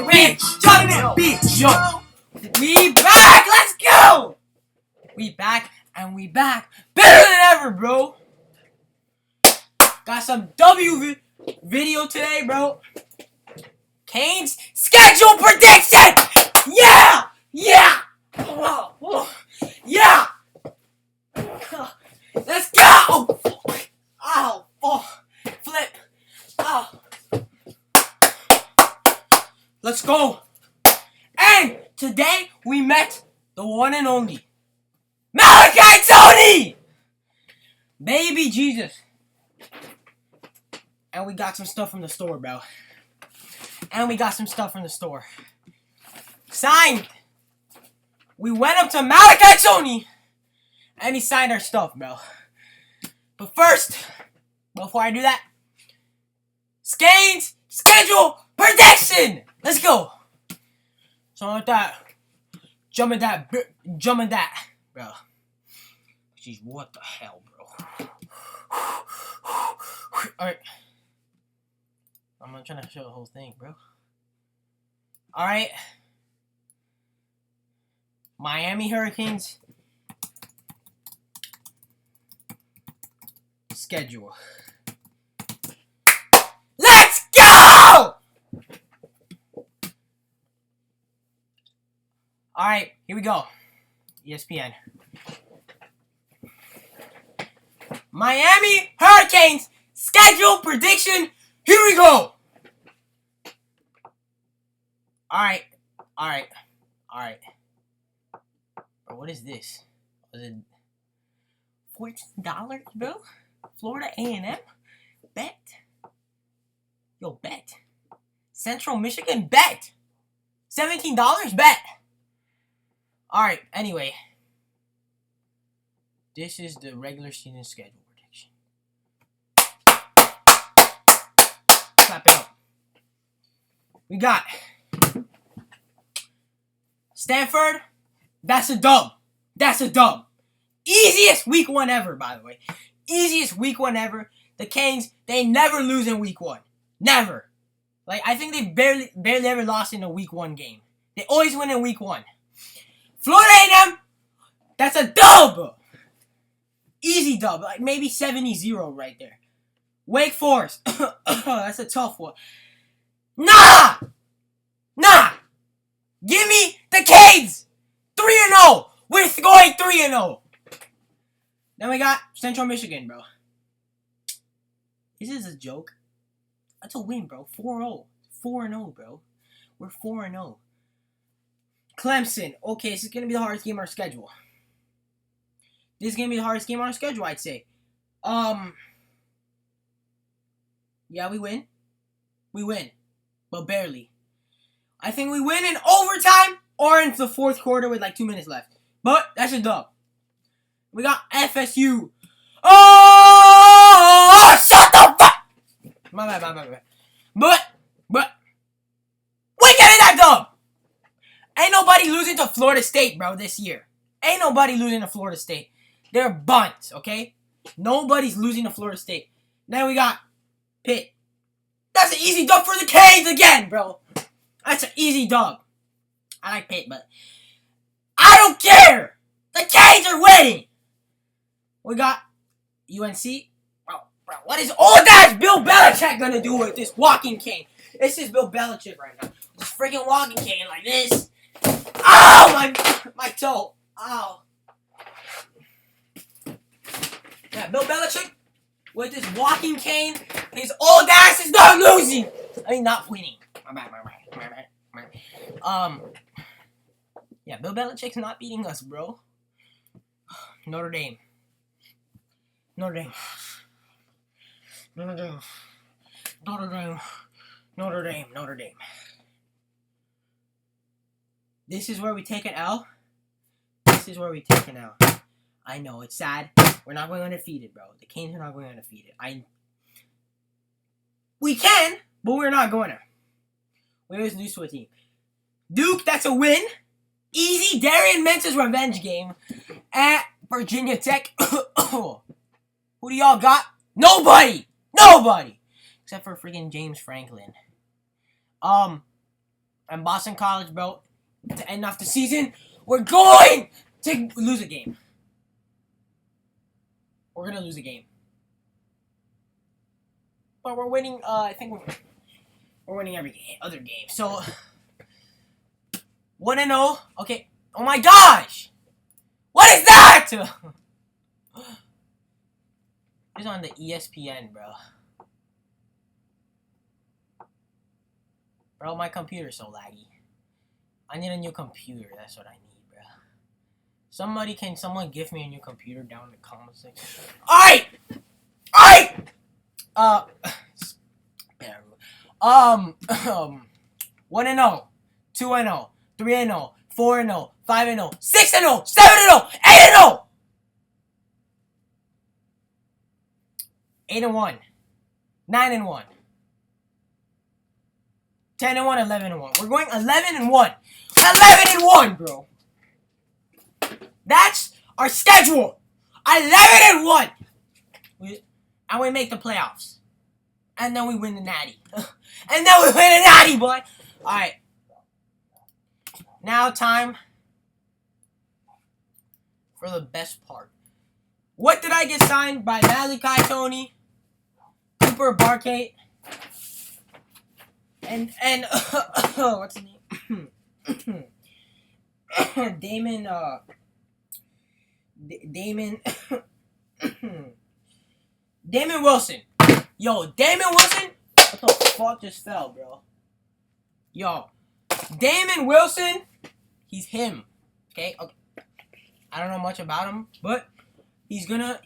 Yo, we back. Let's go. We back and we back better than ever, bro. Got some video today, bro. Kane's schedule prediction. Yeah, yeah, yeah. Let's go. Ow, oh, flip. Oh. Let's go. And today we met the one and only Malachi Tony! Baby Jesus. And we got some stuff from the store, bro. Signed. We went up to Malachi Tony and he signed our stuff, bro. But first, before I do that, Skane's schedule prediction! Let's go! So with that, jump in that, bro. Jeez, what the hell, bro? Alright. I'm not trying to show the whole thing, bro. Alright. Miami Hurricanes schedule. Let's go! Alright, here we go. ESPN. Miami Hurricanes schedule prediction. Here we go. Alright. Bro, what is this? Was it $14, bro? Florida A&M? Bet. Yo, bet. Central Michigan? Bet. $17? Bet. Alright, anyway. This is the regular season schedule prediction. Clap it up. We got Stanford. That's a dub. Easiest week one ever, by the way. Easiest week one ever. The Canes, they never lose in week one. Never. Like, I think they barely ever lost in a week one game. They always win in week one. Florida A&M, that's a dub. Easy dub. Like, maybe 70-0 right there. Wake Forest. That's a tough one. Nah. Give me the Canes. 3-0. We're going 3-0. Then we got Central Michigan, bro. This is a joke. That's a win, bro. 4-0. 4-0, bro. We're 4-0. Clemson. Okay, this is going to be the hardest game on our schedule. I'd say. Yeah, we win. But barely. I think we win in overtime or in the fourth quarter with like 2 minutes left. But that's a dub. We got FSU. Oh, shut the fuck! My bad. But we getting that dub. Ain't nobody losing to Florida State, bro, this year. Ain't nobody losing to Florida State. They're bunts, okay? Nobody's losing to Florida State. Then we got Pitt. That's an easy dub for the Canes again, bro. That's an easy dub. I like Pitt, but I don't care. The Canes are winning. We got UNC. Bro, what is old ass Bill Belichick gonna do with this walking cane? This is Bill Belichick right now. This freaking walking cane like this. Ow, my toe. Ow. Yeah, Bill Belichick with this walking cane. His old ass is not losing. I mean, not winning. My bad. Yeah, Bill Belichick's not beating us, bro. Notre Dame. This is where we take an L. I know, it's sad. We're not going undefeated, bro. The Canes are not going undefeated. We can, but we're not going to. We always lose to a team. Duke, that's a win. Easy Darian Mentz's revenge game at Virginia Tech. Who do y'all got? Nobody! Except for freaking James Franklin. and Boston College, bro, to end off the season, we're going to lose a game. We're gonna lose a game, but we're winning. I think we're winning every other game. So 1-0. Okay. Oh my gosh! What is that? It's on the ESPN, bro. Bro, my computer's so laggy. I need a new computer. That's what I need, bro. Someone give me a new computer down in the comments section? Alright! Alright! 1-0, 2-0, 3-0, 4-0, 5-0, 6-0, 7-0, 8-0! 8-1, 9-1, 10-1, 11-1. We're going 11-1. 11-1, bro. That's our schedule. 11-1. And we make the playoffs. And then we win the natty. And then we win the natty, boy. Alright. Now time for the best part. What did I get signed by Malachi Tony, Cooper Barkate, and what's his name? Damon Damon Wilson. Yo, Damon Wilson? What the fuck just fell, bro? Yo, Damon Wilson, he's him. Okay. I don't know much about him, but he's gonna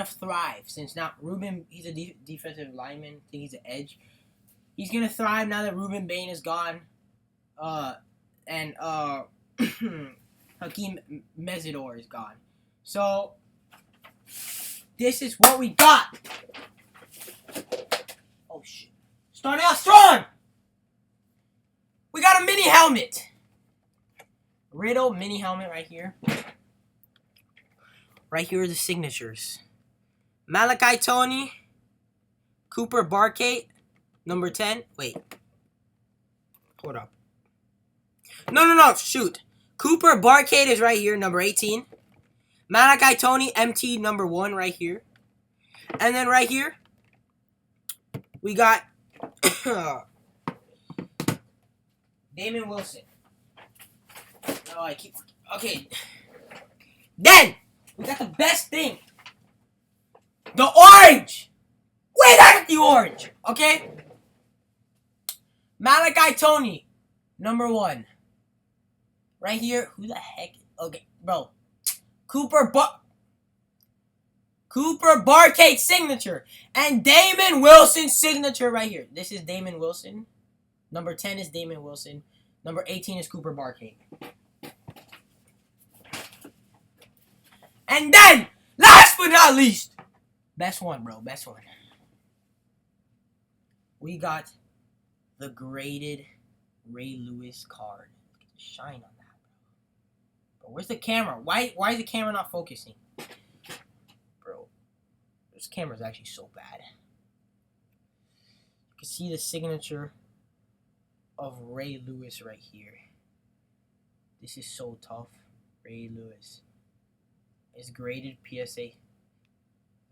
thrive since now Ruben, he's a defensive lineman. I think he's an edge. He's gonna thrive now that Ruben Bain is gone. And Hakeem Mesidor is gone. So this is what we got. Oh shit. Starting out strong! We got a mini helmet. Riddle mini helmet right here. Right here are the signatures. Malachi Tony, Cooper Barkate, number 10. Wait. Hold up. No, shoot. Cooper Barkate is right here, number 18. Malachi Tony, MT, number 1 right here. And then right here, we got Damon Wilson. Oh, I keep... Okay. Then, we got the best thing. The orange! Wait, I got the orange! Okay? Malachi Tony, number 1. Right here. Who the heck? Okay, bro. Cooper Barkate signature. And Damon Wilson's signature right here. This is Damon Wilson. Number 10 is Damon Wilson. Number 18 is Cooper Barkate. And then, last but not least, best one, bro. Best one. We got the graded Ray Lewis card. Look at the shine on that, bro. But where's the camera? Why is the camera not focusing? Bro, this camera's actually so bad. You can see the signature of Ray Lewis right here. This is so tough. Ray Lewis is graded PSA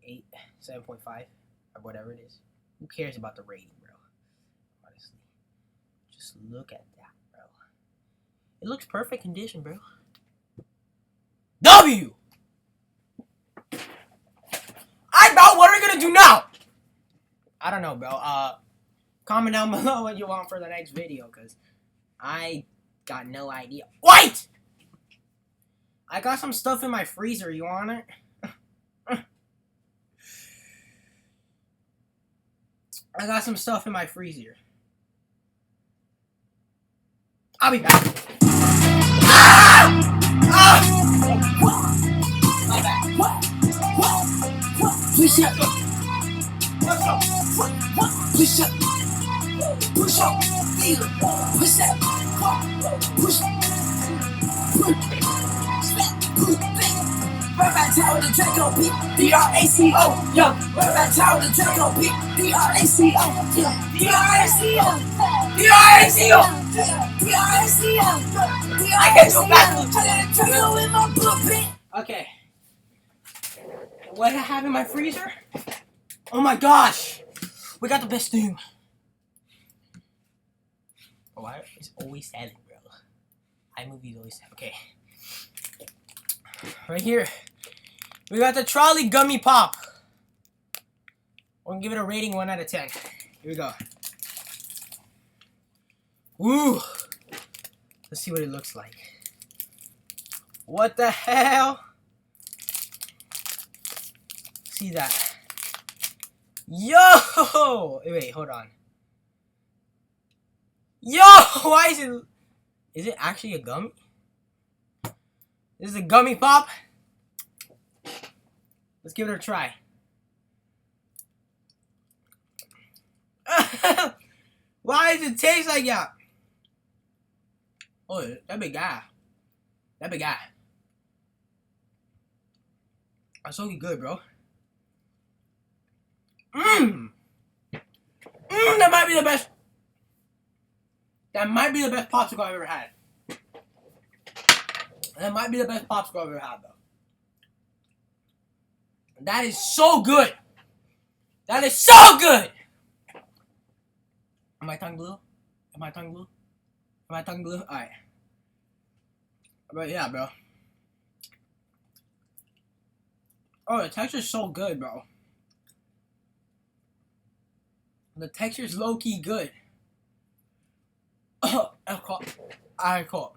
7.5 or whatever it is. Who cares about the rating, bro? Honestly, just look at that, bro. It looks perfect condition, bro. W. What are we gonna do now? I don't know, bro. Comment down below what you want for the next video, cause I got no idea. Wait! I got some stuff in my freezer. You want it? I got some stuff in my freezer. I'll be back. Ah! Ah! My bad. Push up. Push up. Push up. Push up. Push up. Right back tower the Draco beat, D-R-A-C-O, yo. Right back tower the Draco beat, D-R-A-C-O, yeah. D-R-A-C-O. I can go back. Okay. What I have in my freezer? Oh my gosh! We got the best thing. Why is always selling, bro? iMovie's always selling. Okay. Right here. We got the trolley gummy pop. We're gonna give it a rating 1 out of 10. Here we go. Woo! Let's see what it looks like. What the hell? See that? Yo! Wait, hold on. Yo! Why is it... Is it actually a gummy? This is a gummy pop. Let's give it a try. Why does it taste like that? Oh, that big guy. That big guy. That's so good, bro. That might be the best. That might be the best popsicle I've ever had. That might be the best popsicle I've ever had, though. That is so good. That is so good. Am I tongue blue? Am I tongue blue? Am I tongue blue? Alright. But yeah, bro. Oh, the texture's so good, bro. The texture's low-key good. Oh, cool. Alright, cool.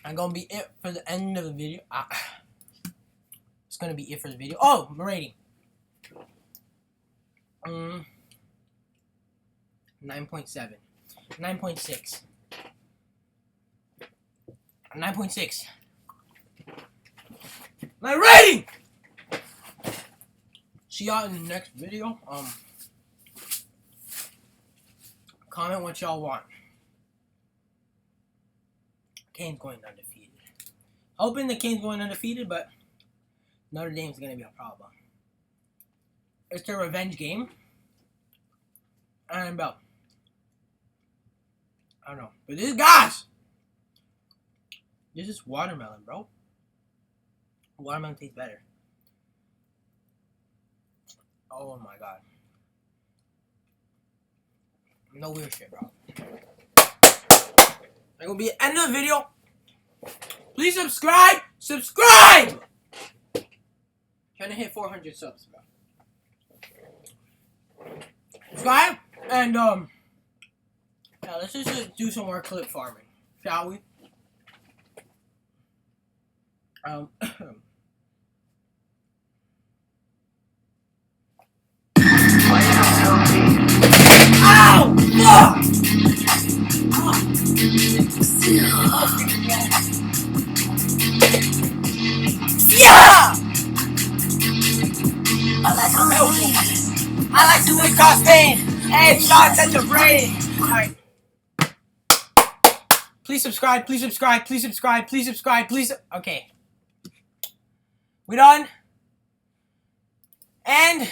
I'm gonna be it for the end of the video. It's gonna be it for the video. Oh, my rating. 9.7. 9.6. 9.6. My rating! See y'all in the next video. Comment what y'all want. Kane's going undefeated. Hoping the Kane's going undefeated, but Notre Dame's gonna be a problem. It's their revenge game. And I don't know. But this is watermelon, bro. Watermelon tastes better. Oh my god. No weird shit, bro. That's gonna be the end of the video. Please subscribe! Subscribe! Trying to hit 400 subs, bro. Subscribe and yeah, let's just do some more clip farming, shall we? Ow! Fuck! Yeah! I like to lick cross pain and shots at the brain. Alright. Please subscribe, please subscribe, please subscribe, please subscribe, please. Okay. We done? And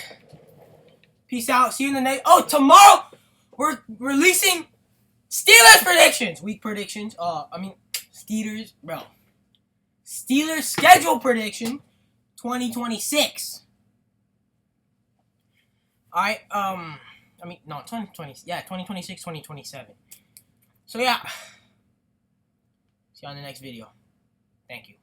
peace out. See you in the next. Oh, tomorrow we're releasing Steelers predictions. Week predictions. Steelers, bro. Steelers schedule prediction 2026. Alright, no, 2020, yeah, 2026, 2027. So, yeah. See you on the next video. Thank you.